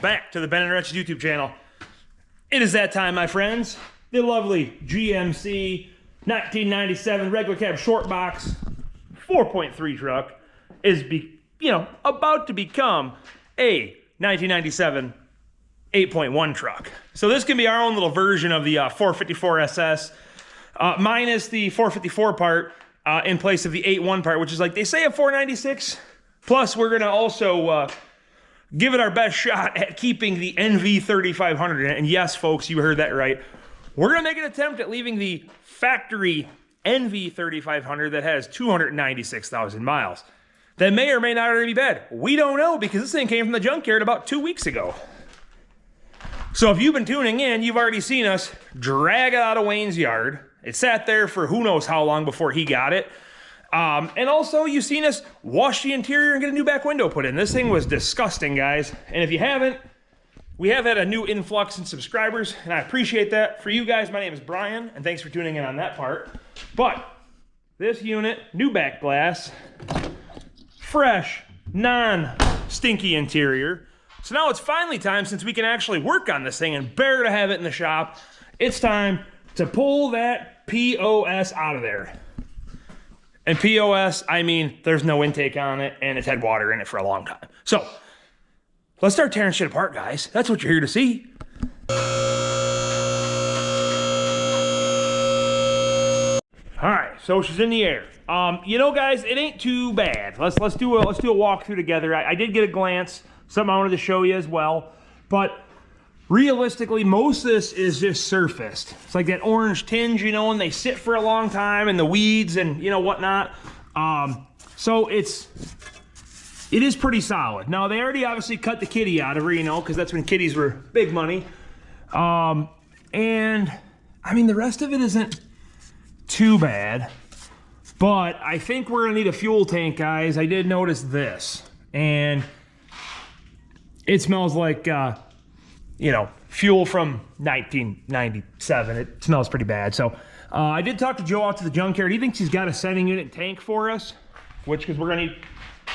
back to the Ben and Wretched YouTube channel. It is that time, my friends. The lovely GMC 1997 regular cab short box 4.3 truck is about to become a 1997 8.1 truck. So this can be our own little version of the 454 SS, minus the 454 part in place of the 8.1 part, which is like they say a 496. Plus, we're gonna also give it our best shot at keeping the NV 3500 in it. And yes, folks, you heard that right. We're gonna make an attempt at leaving the factory NV 3500 that has 296,000 miles. That may or may not already be bad. We don't know, because this thing came from the junkyard about 2 weeks ago. So if you've been tuning in, you've already seen us drag it out of Wayne's yard. It sat there for who knows how long before he got it. And also, you've seen us wash the interior and get a new back window put in. This thing was disgusting, guys. And if you haven't, we have had a new influx in subscribers, and I appreciate that. For you guys, my name is Brian, and thanks for tuning in on that part. But this unit, new back glass, fresh, non-stinky interior. So now it's finally time, since we can actually work on this thing and bear to have it in the shop, it's time to pull that POS out of there. And POS, I mean, there's no intake on it, and it's had water in it for a long time. So let's start tearing shit apart, guys. That's what you're here to see. All right, so she's in the air. You know, guys, it ain't too bad. Let's do a walkthrough together. I did get a glance, something I wanted to show you as well. But realistically, most of this is just surfaced. It's like that orange tinge, you know, and they sit for a long time, and the weeds and, you know, whatnot. So it is pretty solid. Now, they already obviously cut the kitty out of her, you know, because that's when kitties were big money. And, I mean, the rest of it isn't too bad. But I think we're going to need a fuel tank, guys. I did notice this. And it smells like, you know, fuel from 1997. It smells pretty bad. So I did talk to Joe out to the junkyard. He thinks he's got a 7-unit tank for us, which, because we're going to need,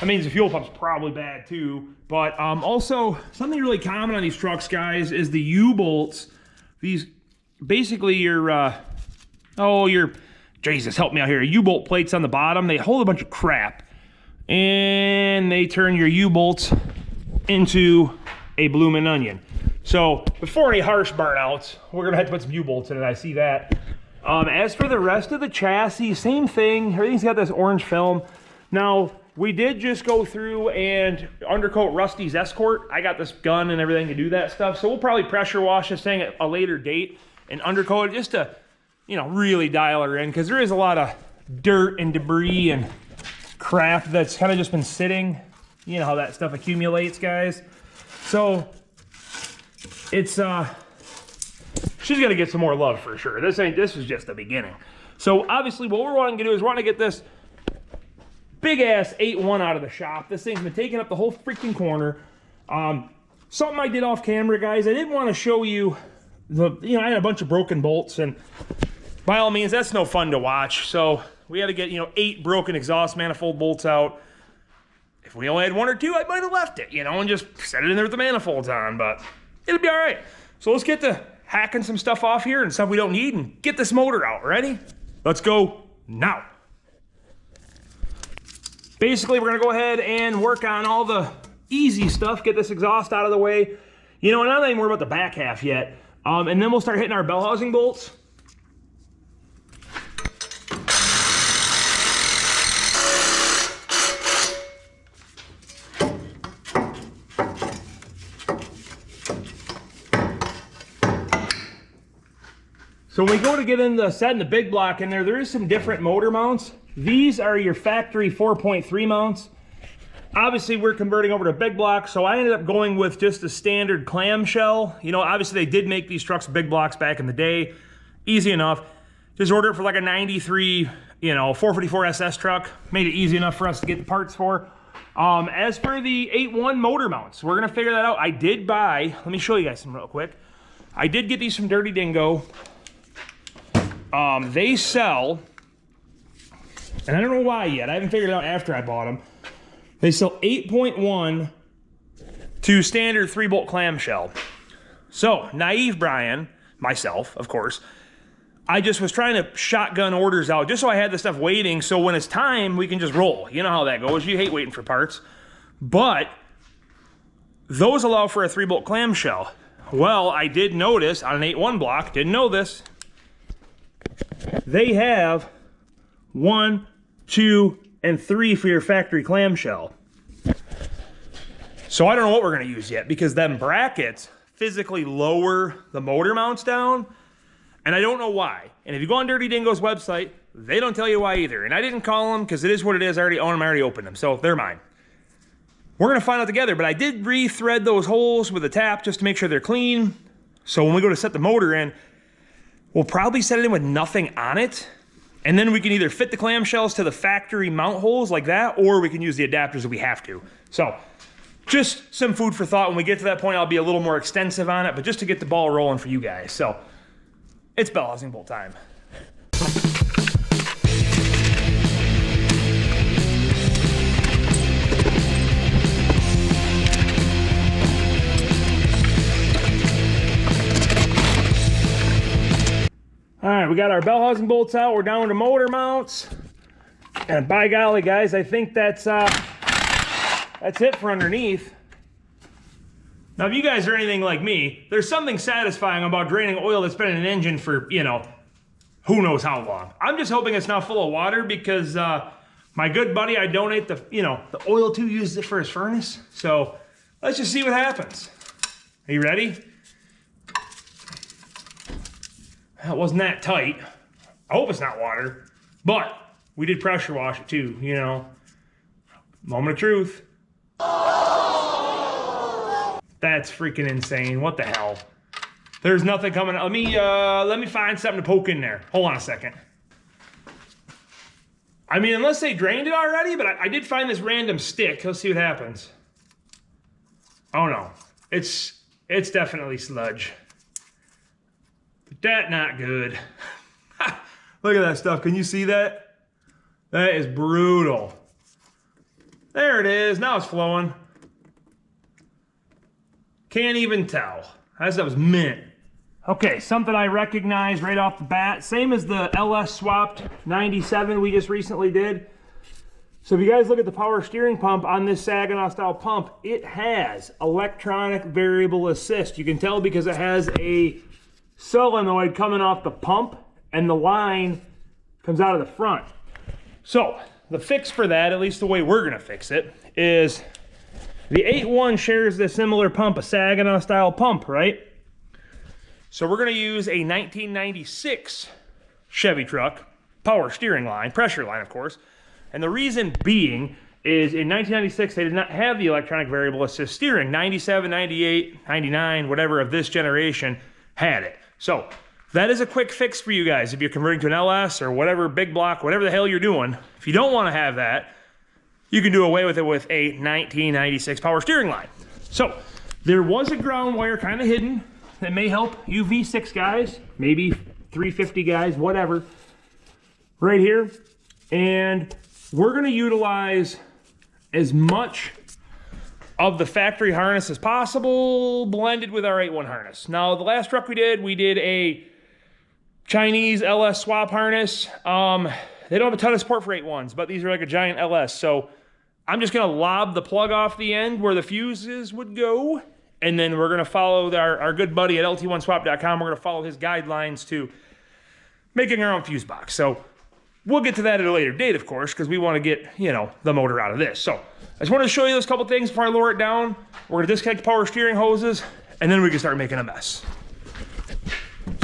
that means the fuel pump's probably bad too. But also, something really common on these trucks, guys, is the U-bolts. These, basically your, Jesus, help me out here. U-bolt plates on the bottom, they hold a bunch of crap. And they turn your U-bolts into a bloomin' onion. So before any harsh burnouts, we're gonna have to put some U-bolts in it. I see that. As for the rest of the chassis, same thing. Everything's got this orange film. Now, we did just go through and undercoat Rusty's Escort. I got this gun and everything to do that stuff. So we'll probably pressure wash this thing at a later date and undercoat it just to, you know, really dial her in, because there is a lot of dirt and debris and crap that's kind of just been sitting. You know how that stuff accumulates, guys. So it's she's gonna get some more love for sure. This was just the beginning. So obviously what we're wanting to do is we're wanting to get this big ass 8.1 out of the shop. This thing's been taking up the whole freaking corner. Something I did off camera, guys, I didn't want to show you I had a bunch of broken bolts, and by all means that's no fun to watch. So we had to get 8 broken exhaust manifold bolts out. If we only had 1 or 2, I might have left it, and just set it in there with the manifolds on, but it'll be all right. So let's get to hacking some stuff off here and stuff we don't need and get this motor out. Ready? Let's go now. Basically, we're gonna go ahead and work on all the easy stuff, get this exhaust out of the way. And I'm not even worried about the back half yet. And then we'll start hitting our bell housing bolts. So when we go to get in setting the big block in there is some different motor mounts. These are your factory 4.3 mounts. Obviously we're converting over to big block, so I ended up going with just a standard clamshell. Obviously they did make these trucks big blocks back in the day. Easy enough. Just order it for like a 93, 454 SS truck. Made it easy enough for us to get the parts for. As for the 8.1 motor mounts, we're gonna figure that out. I did buy, let me show you guys some real quick. I did get these from Dirty Dingo. They sell, and I don't know why yet, I haven't figured it out after I bought them. They sell 8.1 to standard 3-bolt clamshell. So, naive Brian, myself, of course, I just was trying to shotgun orders out just so I had the stuff waiting, so when it's time, we can just roll. You know how that goes. You hate waiting for parts. But those allow for a 3-bolt clamshell. Well, I did notice on an 8.1 block, didn't know this, they have 1, 2, and 3 for your factory clamshell. So I don't know what we're going to use yet, because them brackets physically lower the motor mounts down, and I don't know why. And if you go on Dirty Dingo's website, they don't tell you why either. And I didn't call them because it is what it is. I already own them. I already opened them. So they're mine. We're going to find out together. But I did re-thread those holes with a tap just to make sure they're clean. So when we go to set the motor in, we'll probably set it in with nothing on it. And then we can either fit the clamshells to the factory mount holes like that, or we can use the adapters if we have to. So just some food for thought. When we get to that point, I'll be a little more extensive on it, but just to get the ball rolling for you guys. So it's bell housing bolt time. All right, we got our bell housing bolts out. We're down to motor mounts. And by golly, guys, I think that's it for underneath. Now, if you guys are anything like me, there's something satisfying about draining oil that's been in an engine for, you know, who knows how long. I'm just hoping it's not full of water because my good buddy I donate the oil to uses it for his furnace. So let's just see what happens. Are you ready? That wasn't that tight. I hope it's not water, but we did pressure wash it too, you know. Moment of truth. That's freaking insane. What the hell? There's nothing coming. Let me find something to poke in there. Hold on a second. I mean, unless they drained it already, but I did find this random stick. Let's see what happens. Oh no, it's definitely sludge. But that not good. Look at that stuff. Can you see that? That is brutal. There it is. Now it's flowing. Can't even tell. That stuff was mint. Okay, something I recognize right off the bat. Same as the LS swapped 97 we just recently did. So if you guys look at the power steering pump on this Saginaw style pump, it has electronic variable assist. You can tell because it has a solenoid coming off the pump and the line comes out of the front. So the fix for that, at least the way we're gonna fix it, is the 8.1 shares the similar pump, a Saginaw style pump, right? So we're gonna use a 1996 Chevy truck, power steering line, pressure line of course. And the reason being is in 1996, they did not have the electronic variable assist steering. 97, 98, 99, whatever of this generation had it. So that is a quick fix for you guys if you're converting to an LS or whatever, big block, whatever the hell you're doing. If you don't wanna have that, you can do away with it with a 1996 power steering line. So there was a ground wire kind of hidden that may help you V6 guys, maybe 350 guys, whatever, right here. And we're gonna utilize as much of the factory harness as possible, blended with our 8.1 harness. Now, the last truck we did a Chinese LS swap harness. They don't have a ton of support for 8.1s, but these are like a giant LS. So I'm just gonna lob the plug off the end where the fuses would go, and then we're gonna follow our good buddy at lt1swap.com. We're gonna follow his guidelines to making our own fuse box. So we'll get to that at a later date, of course, because we wanna get, you know, the motor out of this. So I just wanted to show you those couple things before I lower it down. We're gonna disconnect the power steering hoses, and then we can start making a mess.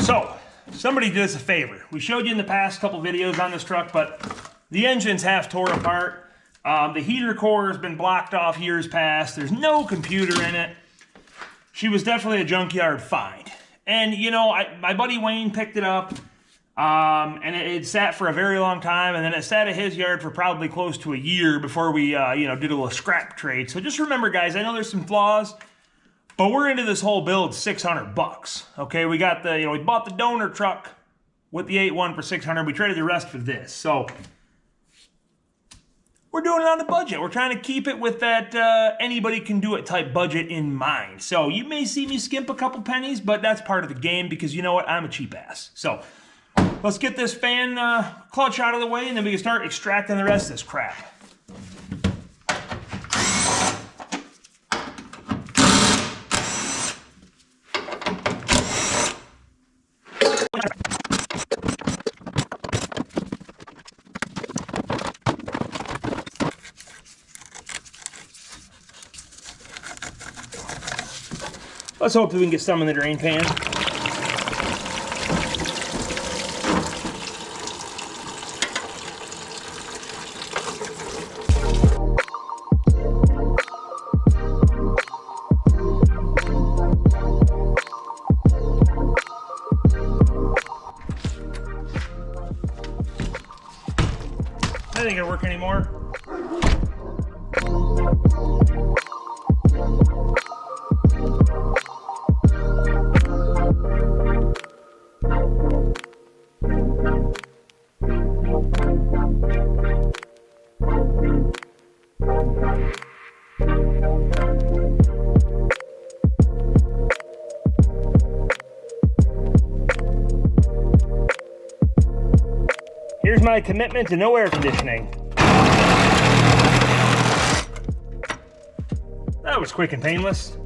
So somebody did us a favor. We showed you in the past couple videos on this truck, but the engine's half tore apart. The heater core has been blocked off years past. There's no computer in it. She was definitely a junkyard find. And you know, my buddy Wayne picked it up, and it sat for a very long time, and then it sat at his yard for probably close to a year before we did a little scrap trade. So just remember, guys, I know there's some flaws, but we're into this whole build $600. Okay, we got we bought the donor truck with the 8.1 for $600. We traded the rest for this. So we're doing it on a budget. We're trying to keep it with that anybody can do it type budget in mind. So you may see me skimp a couple pennies, but that's part of the game because you know what? I'm a cheap ass. So let's get this fan clutch out of the way and then we can start extracting the rest of this crap. Let's hope that we can get some in the drain pan. That ain't gonna work anymore. Here's my commitment to no air conditioning. That was quick and painless.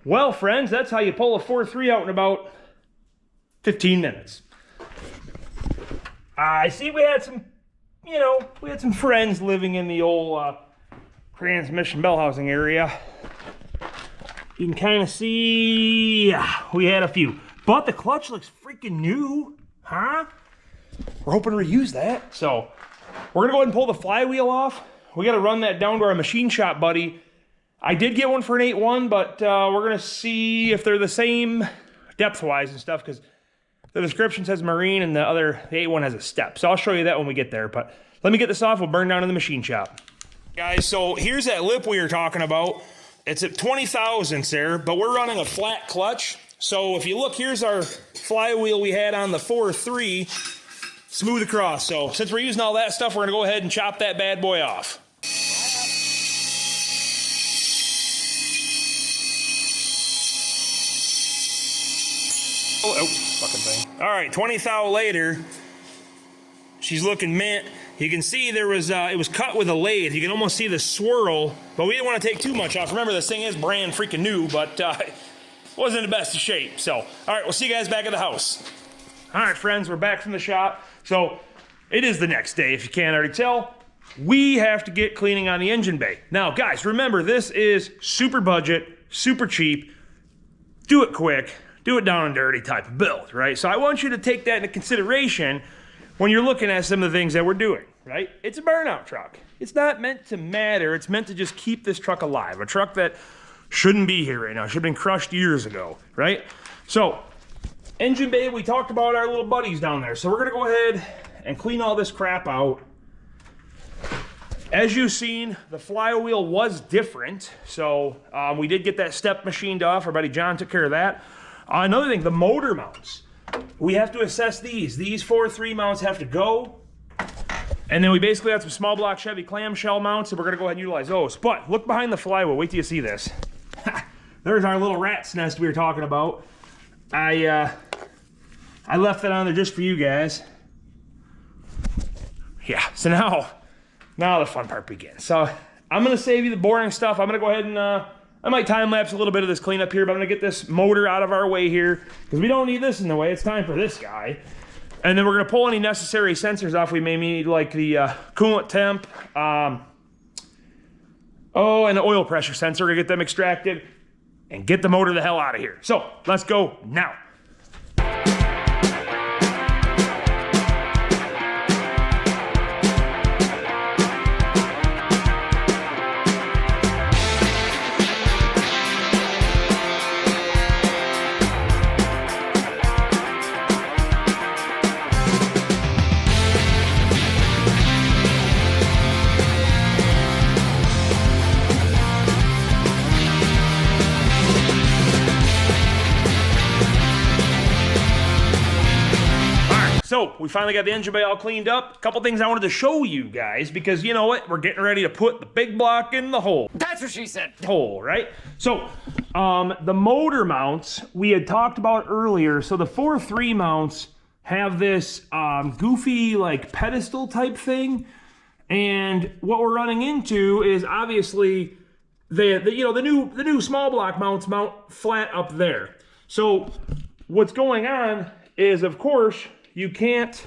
Well, friends, that's how you pull a 4.3 out in about 15 minutes. I see we had some, we had some friends living in the old transmission bell housing area. You can kind of see, we had a few. But the clutch looks freaking new, huh? We're hoping to reuse that. So we're gonna go ahead and pull the flywheel off. We gotta run that down to our machine shop buddy. I did get one for an 8.1, but we're gonna see if they're the same depth-wise and stuff, because the description says marine and the 8.1 has a step. So I'll show you that when we get there, but let me get this off, we'll burn down to the machine shop. Guys, so here's that lip we were talking about. It's at 20 thousandths there, but we're running a flat clutch. So if you look, here's our flywheel we had on the 4.3, smooth across. So since we're using all that stuff, we're gonna go ahead and chop that bad boy off. Oh, fucking thing. All right, 20 thou later, she's looking mint. You can see there was, it was cut with a lathe. You can almost see the swirl, but we didn't want to take too much off. Remember, this thing is brand freaking new, but wasn't in the best of shape. So, all right, we'll see you guys back at the house. All right, friends, we're back from the shop. So, it is the next day, if you can't already tell. We have to get cleaning on the engine bay. Now, guys, remember, this is super budget, super cheap. Do it quick. Do it down and dirty type of build, right? So I want you to take that into consideration when you're looking at some of the things that we're doing, right? It's a burnout truck. It's not meant to matter. It's meant to just keep this truck alive. A truck that shouldn't be here right now. Should have been crushed years ago, right? So, engine bay, we talked about our little buddies down there. So we're gonna go ahead and clean all this crap out. As you've seen, the flywheel was different. So we did get that step machined off. Our buddy John took care of that. Another thing, the motor mounts. We have to assess these. These 4.3 mounts have to go. And then we basically have some small block Chevy clamshell mounts, and we're gonna go ahead and utilize those. But look behind the flywheel, wait till you see this. There's our little rat's nest we were talking about. I left that on there just for you guys. Yeah, so now the fun part begins. So I'm gonna save you the boring stuff. I'm gonna go ahead and I might time lapse a little bit of this cleanup here, but I'm gonna get this motor out of our way here because we don't need this in the way. It's time for this guy. And then we're gonna pull any necessary sensors off we may need, like the coolant temp, and the oil pressure sensor. We're gonna get them extracted and get the motor the hell out of here. So let's go now. we finally got the engine bay all cleaned up. A couple things I wanted to show you guys, because you know what? We're getting ready to put the big block in the hole. That's what she said. Hole, right? So, the motor mounts we had talked about earlier. So the 4.3 mounts have this goofy like pedestal type thing. And what we're running into is obviously the new small block mounts mount flat up there. So what's going on is, of course, you can't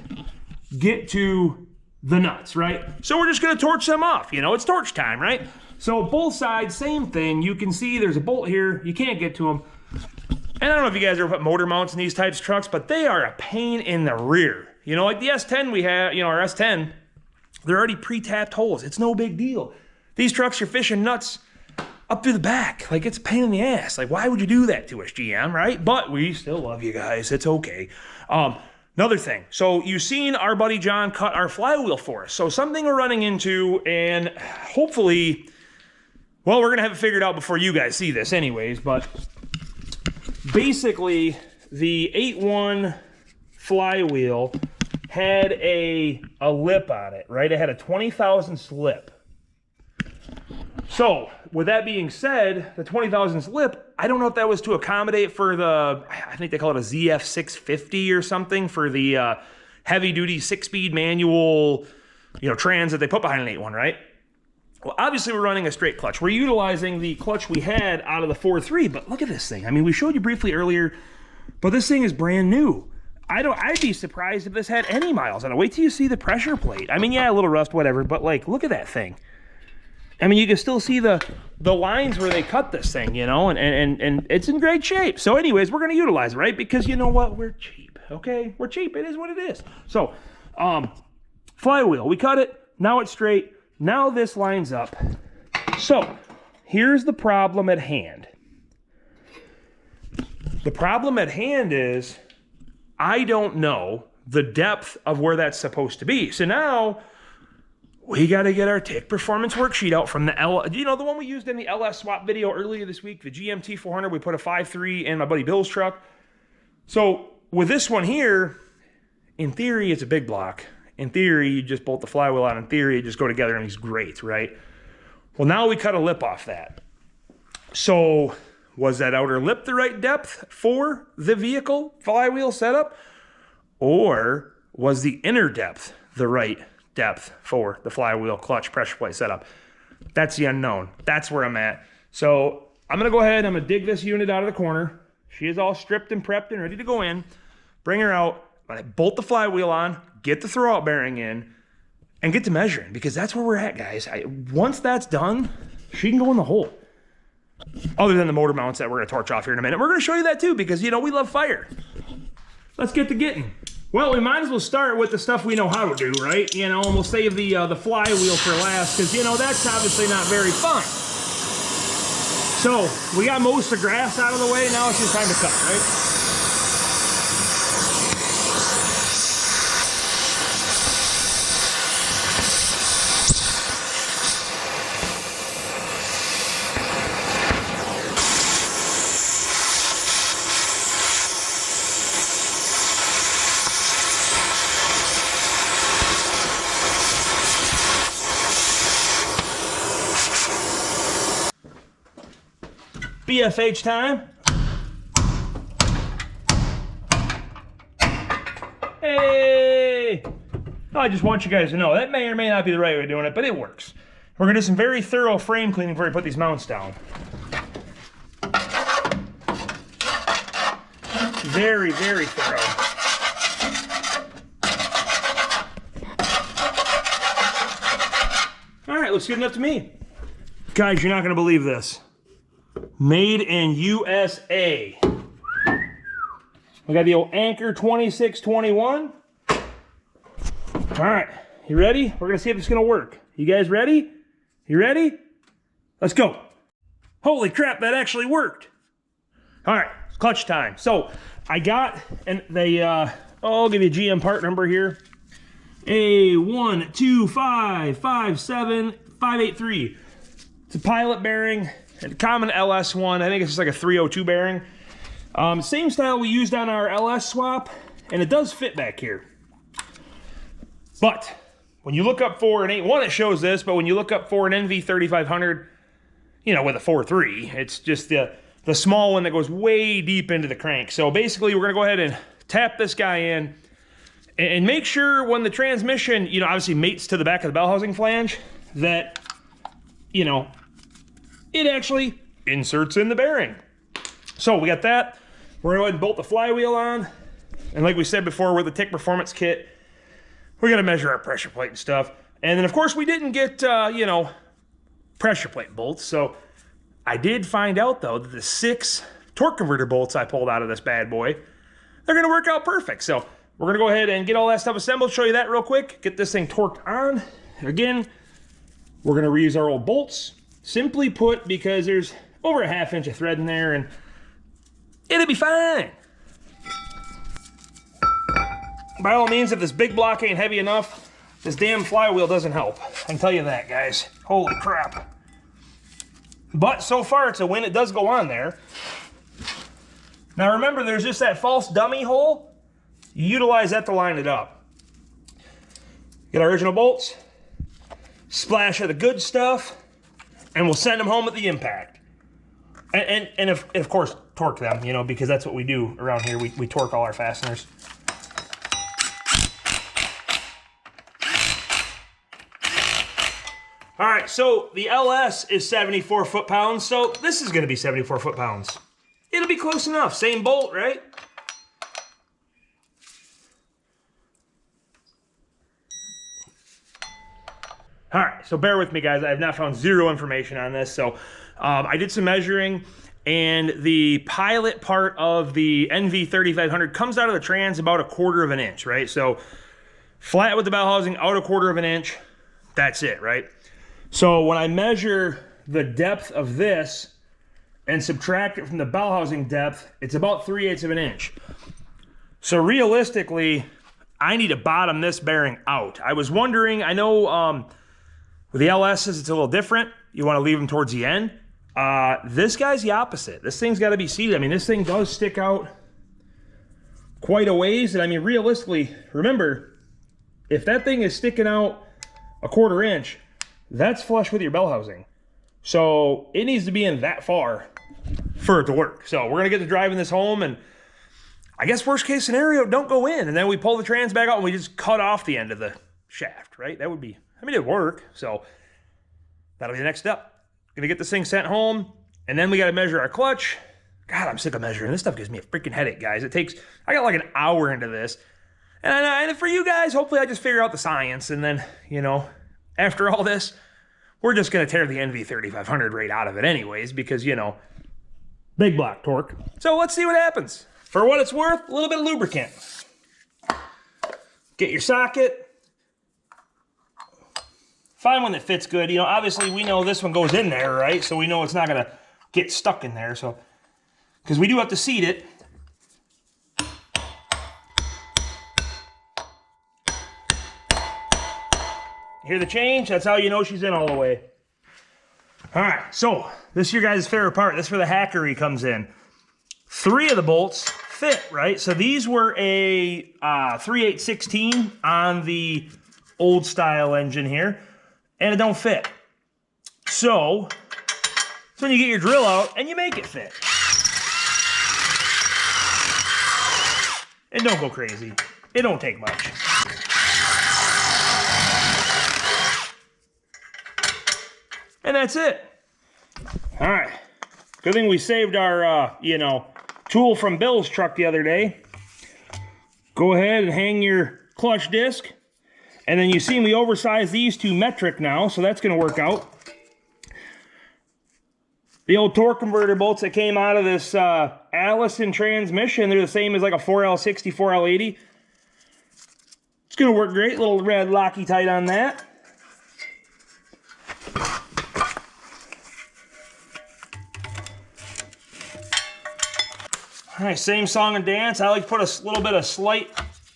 get to the nuts, right? So we're just gonna torch them off. You know, it's torch time, right? So both sides, same thing. You can see there's a bolt here. You can't get to them. And I don't know if you guys ever put motor mounts in these types of trucks, but they are a pain in the rear. You know, like the S10 we have, you know, our S10, they're already pre-tapped holes. It's no big deal. These trucks, you're fishing nuts up through the back. Like, it's a pain in the ass. Like, why would you do that to us, GM, right? But we still love you guys. It's okay. Another thing. So you've seen our buddy John cut our flywheel for us. So something we're running into, and hopefully, well, we're going to have it figured out before you guys see this anyways, but basically, the 8.1 flywheel had a lip on it, right? It had a 20,000 lip. So, with that being said, the 20,000 lip, I don't know if that was to accommodate for the, I think they call it a ZF650 or something, for the heavy-duty 6-speed manual, you know, trans that they put behind an 8.1, right? Well, obviously we're running a straight clutch. We're utilizing the clutch we had out of the 4.3, but look at this thing. I mean, we showed you briefly earlier, but this thing is brand new. I'd be surprised if this had any miles on it. Wait till you see the pressure plate. I mean, yeah, a little rust, whatever, but like, look at that thing. I mean, you can still see the lines where they cut this thing, you know, and it's in great shape. So anyways, we're going to utilize it, right? Because you know what? We're cheap, okay? We're cheap. It is what it is. So, flywheel, we cut it. Now it's straight. Now this lines up. So, here's the problem at hand. The problem at hand is I don't know the depth of where that's supposed to be. So now we got to get our tick performance worksheet out from the the one we used in the LS swap video earlier this week, the GMT 400. We put a 5.3 in my buddy Bill's truck. So with this one here, in theory, it's a big block. In theory, you just bolt the flywheel out. In theory, you just go together and it's great, right? Well, now we cut a lip off that. So was that outer lip the right depth for the vehicle flywheel setup? Or was the inner depth the right depth for the flywheel clutch pressure plate setup? That's the unknown. That's where I'm at. So I'm going to go ahead. I'm going to dig this unit out of the corner. She is all stripped and prepped and ready to go in. Bring her out. I'm going to bolt the flywheel on, get the throwout bearing in, and get to measuring, because that's where we're at, guys. Once that's done, she can go in the hole. Other than the motor mounts that we're going to torch off here in a minute. We're going to show you that too, because, you know, we love fire. Let's get to getting. Well, we might as well start with the stuff we know how to do, right? You know, and we'll save the flywheel for last, because, you know, that's obviously not very fun. So, we got most of the grass out of the way. Now it's just time to cut, right? BFH time. Hey! Oh, I just want you guys to know, that may or may not be the right way of doing it, but it works. We're going to do some very thorough frame cleaning before we put these mounts down. Very, very thorough. All right, looks good enough to me. Guys, you're not going to believe this. Made in USA. We got the old Anchor 2621. All right, you ready? We're gonna see if it's gonna work. You guys ready? You ready? Let's go. Holy crap, that actually worked. All right, clutch time. So I got, and they, I'll give you a GM part number here. A1255758 It's a pilot bearing. A common LS one. I think it's just like a 302 bearing. Same style we used on our LS swap, and it does fit back here. But when you look up for an one, it shows this, but when you look up for an NV3500, you know, with a 4.3, it's just the small one that goes way deep into the crank. So basically, we're gonna go ahead and tap this guy in and make sure when the transmission, you know, obviously mates to the back of the bell housing flange, that, you know, it actually inserts in the bearing. So we got that. We're gonna go ahead and bolt the flywheel on. And like we said before, with the TIC Performance Kit, we're gonna measure our pressure plate and stuff. And then of course we didn't get, you know, pressure plate bolts. So I did find out though that the 6 torque converter bolts I pulled out of this bad boy, they're gonna work out perfect. So we're gonna go ahead and get all that stuff assembled, show you that real quick, get this thing torqued on. Again, we're gonna reuse our old bolts. Simply put, because there's over a 1/2 inch of thread in there and it'll be fine. By all means, if this big block ain't heavy enough, this damn flywheel doesn't help. I can tell you that, guys. Holy crap. But so far it's a win. It does go on there. Now remember, there's just that false dummy hole. You utilize that to line it up. Get our original bolts, splash of the good stuff, and we'll send them home at the impact. And of course, torque them, you know, because that's what we do around here. We torque all our fasteners. All right, so the LS is 74 foot-pounds, so this is gonna be 74 foot-pounds. It'll be close enough, same bolt, right? All right, so bear with me, guys. I have not found zero information on this. So I did some measuring, and the pilot part of the NV3500 comes out of the trans about 1/4 of an inch, right? So flat with the bell housing, out 1/4 of an inch, that's it, right? So when I measure the depth of this and subtract it from the bell housing depth, it's about 3/8 of an inch. So realistically, I need to bottom this bearing out. I was wondering, I know with the LSs, it's a little different. You want to leave them towards the end. This guy's the opposite. This thing's got to be seated. I mean, this thing does stick out quite a ways. And I mean, realistically, remember, if that thing is sticking out 1/4 inch, that's flush with your bell housing. So it needs to be in that far for it to work. So we're going to get to driving this home, and I guess worst case scenario, don't go in. And then we pull the trans back out and we just cut off the end of the shaft, right? That would be, I mean, it'd work. So that'll be the next step. Gonna get this thing sent home, and then we got to measure our clutch. God, I'm sick of measuring. This stuff gives me a freaking headache, guys. It takes, I got like an hour into this. And for you guys, hopefully I just figure out the science, and then, you know, after all this, we're just gonna tear the NV3500 right out of it anyways, because, you know, big block torque. So let's see what happens. For what it's worth, a little bit of lubricant. Get your socket. Find one that fits good. You know, obviously we know this one goes in there, right? So we know it's not gonna get stuck in there. So, because we do have to seat it. Hear the change? That's how you know she's in all the way. All right, so this is your guys' favorite part. This is where the hackery comes in. 3 of the bolts fit, right? So these were a 3/8/16 on the old style engine here, and it don't fit. So when you get your drill out and you make it fit. And don't go crazy. It don't take much. And that's it. All right. Good thing we saved our, you know, tool from Bill's truck the other day. Go ahead and hang your clutch disc. And then you see we oversized these to metric now, so that's going to work out. The old torque converter bolts that came out of this Allison transmission, they're the same as like a 4L60, 4L80. It's going to work great. Little red Loctite on that. All right, same song and dance. I like to put a little bit of slight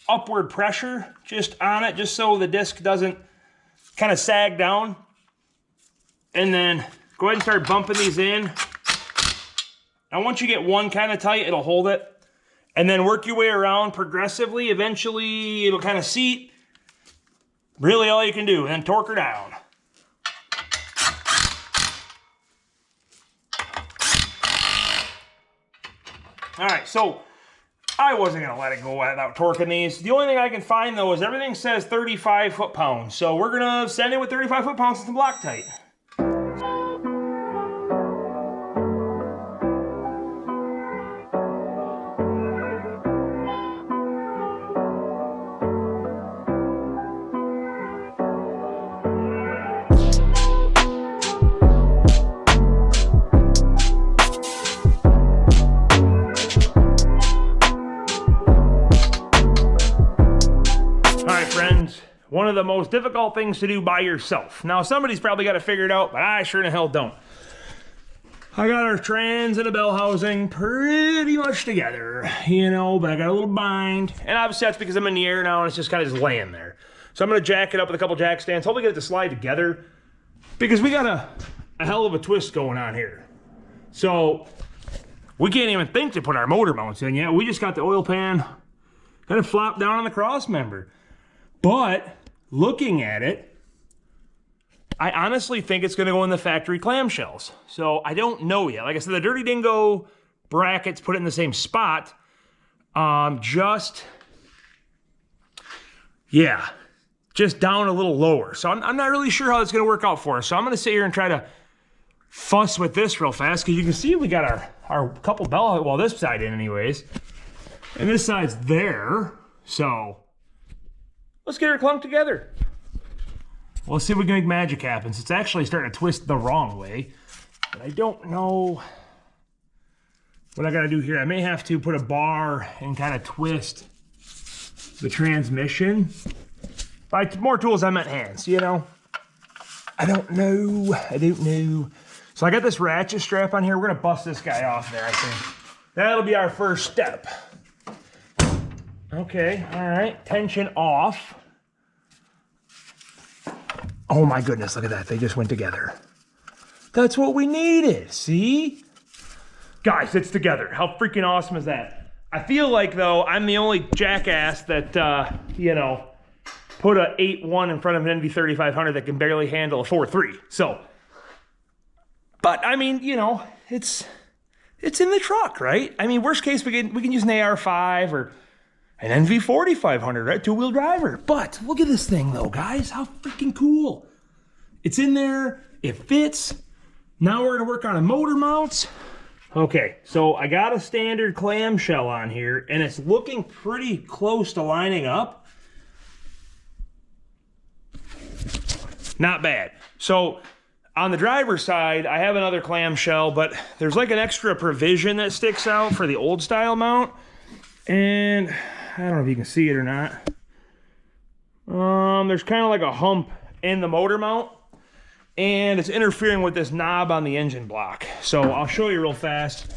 upward pressure just on it, just so the disc doesn't kind of sag down. And then go ahead and start bumping these in. And once you get one kind of tight, it'll hold it. And then work your way around progressively. Eventually, it'll kind of seat. Really all you can do, and then torque her down. All right, so I wasn't gonna let it go without torquing these. The only thing I can find though is everything says 35 foot-pounds. So we're gonna send it with 35 foot-pounds and some Loctite. One of the most difficult things to do by yourself. Now, somebody's probably got it figured out, but I sure in the hell don't. I got our trans and a bell housing pretty much together, you know, but I got a little bind. And obviously that's because I'm in the air now and it's just kind of just laying there. So I'm gonna jack it up with a couple jack stands, hopefully get it to slide together, because we got a hell of a twist going on here. So we can't even think to put our motor mounts in yet. We just got the oil pan kind of flopped down on the cross member. But looking at it, I honestly think it's going to go in the factory clamshells. So I don't know yet. Like I said, the Dirty Dingo brackets put it in the same spot. Just down a little lower. So I'm not really sure how it's going to work out for us. So I'm going to sit here and try to fuss with this real fast, because you can see we got our couple bell, well, this side in anyways. And this side's there. So let's get her clunked together. Well, let's see if we can make magic happen. It's actually starting to twist the wrong way, but I don't know what I gotta do here. I may have to put a bar and kind of twist the transmission. By more tools, I meant hands, you know? I don't know. So I got this ratchet strap on here. We're gonna bust this guy off there, I think. That'll be our first step. Okay, all right, tension off. Oh my goodness, look at that, they just went together. That's what we needed, see? Guys, it's together. How freaking awesome is that? I feel like, though, I'm the only jackass that, you know, put a 8.1 in front of an NV3500 that can barely handle a 4.3. So, but I mean, you know, it's in the truck, right? I mean, worst case, we can use an AR5 or an NV4500, right? Two-wheel driver. But look at this thing, though, guys. How freaking cool. It's in there. It fits. Now we're going to work on a motor mounts. Okay, so I got a standard clamshell on here, and it's looking pretty close to lining up. Not bad. So on the driver's side, I have another clamshell, but there's like an extra provision that sticks out for the old style mount. And I don't know if you can see it or not. There's kind of like a hump in the motor mount, and it's interfering with this knob on the engine block. So I'll show you real fast.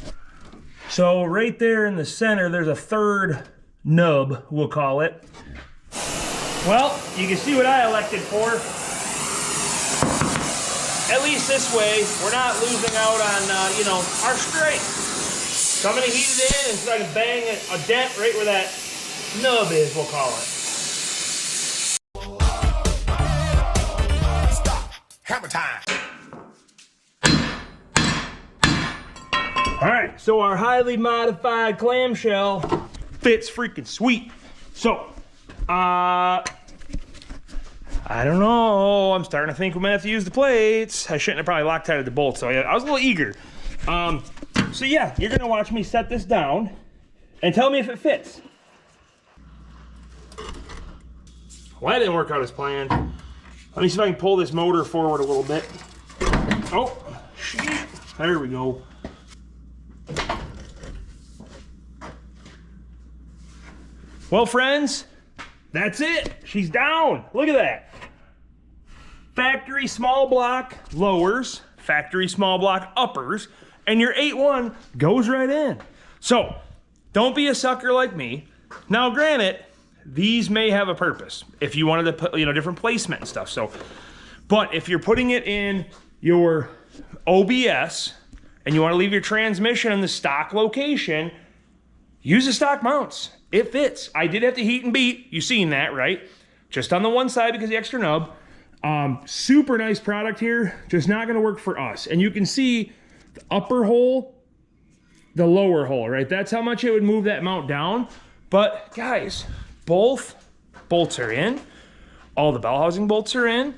So right there in the center, there's a third nub, we'll call it. Well, you can see what I elected for. At least this way, we're not losing out on, you know, our strength. So I'm gonna heat it in and so I can bang a dent right where that nub is, we'll call it. Stop. Hammer time. All right, so our highly modified clamshell fits freaking sweet. So, I don't know. I'm starting to think we might have to use the plates. I shouldn't have probably Loctited the bolts, so I was a little eager. So yeah, you're gonna watch me set this down and tell me if it fits. Well, that didn't work out as planned. Let me see if I can pull this motor forward a little bit. Oh, shit. There we go. Well, friends, that's it. She's down. Look at that. Factory small block lowers, factory small block uppers, and your 8.1 goes right in. So, don't be a sucker like me. Now, granted, these may have a purpose if you wanted to put, you know, different placement and stuff. So, but if you're putting it in your OBS and you want to leave your transmission in the stock location, use the stock mounts. It fits. I did have to heat and beat. You've seen that, right? just on the one side because of the extra nub. Super nice product here, just not gonna work for us. And you can see the upper hole, the lower hole, right? That's how much it would move that mount down. But guys, both bolts are in. All the bell housing bolts are in.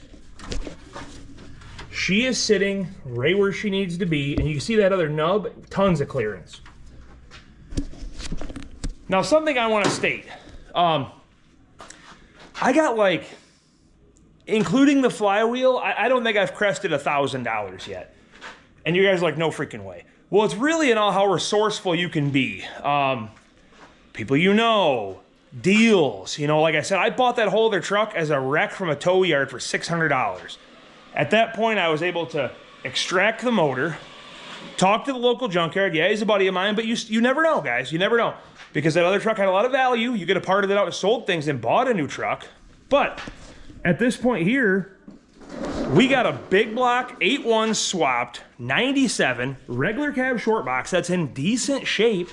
She is sitting right where she needs to be. And you can see that other nub, tons of clearance. Now, something I want to state. I got like, including the flywheel, I don't think I've crested $1,000 yet. And you guys are like, no freaking way. Well, it's really in all how resourceful you can be. People you know, deals. You know, like I said, I bought that whole other truck as a wreck from a tow yard for $600. At that point, I was able to extract the motor, talk to the local junkyard. Yeah, he's a buddy of mine, but you never know, guys. You never know. Because that other truck had a lot of value. You could have parted it out and sold things and bought a new truck. But at this point here, we got a big block 8.1 swapped 97 regular cab short box that's in decent shape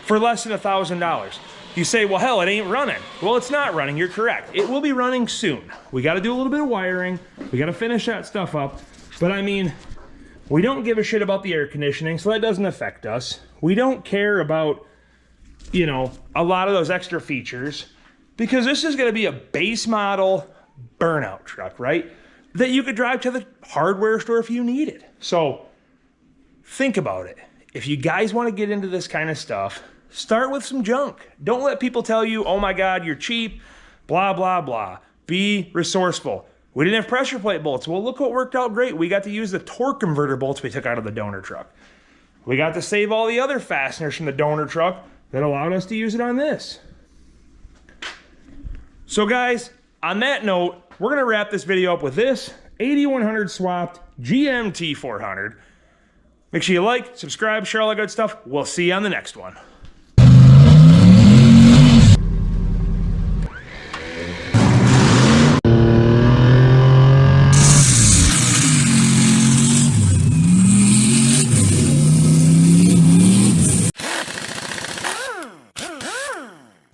for less than $1,000. You say, well, hell, it ain't running. Well, it's not running. You're correct. It will be running soon. We got to do a little bit of wiring. We got to finish that stuff up. But I mean, we don't give a shit about the air conditioning, so that doesn't affect us. We don't care about, you know, a lot of those extra features because this is going to be a base model burnout truck, right? That you could drive to the hardware store if you need it. So think about it. If you guys want to get into this kind of stuff, start with some junk. Don't let people tell you, oh my God, you're cheap, blah, blah, blah. Be resourceful. We didn't have pressure plate bolts. Well, look what worked out great. We got to use the torque converter bolts we took out of the donor truck. We got to save all the other fasteners from the donor truck that allowed us to use it on this. So guys, on that note, we're gonna wrap this video up with this 8100 swapped GMT 400. Make sure you like, subscribe, share all that good stuff. We'll see you on the next one.